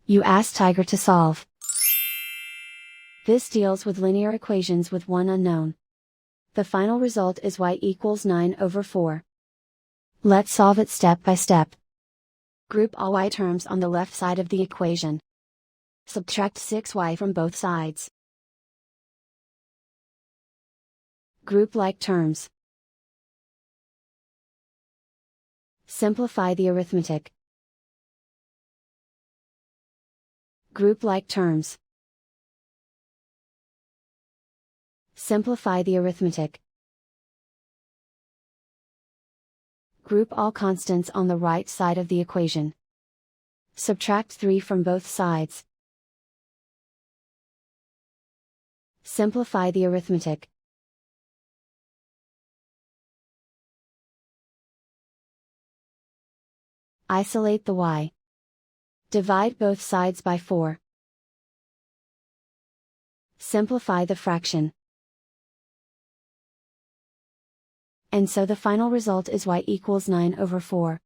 You ask Tiger to solve. This deals with linear equations with one unknown. The final result is y equals 9/4. Let's solve it step by step. Group all y terms on the left side of the equation. Subtract 6y from both sides. Group like terms. Simplify the arithmetic. Group like terms. Simplify the arithmetic. Group all constants on the right side of the equation. Subtract 3 from both sides. Simplify the arithmetic. Isolate the y. Divide both sides by 4. Simplify the fraction. And so the final result is y equals 9/4.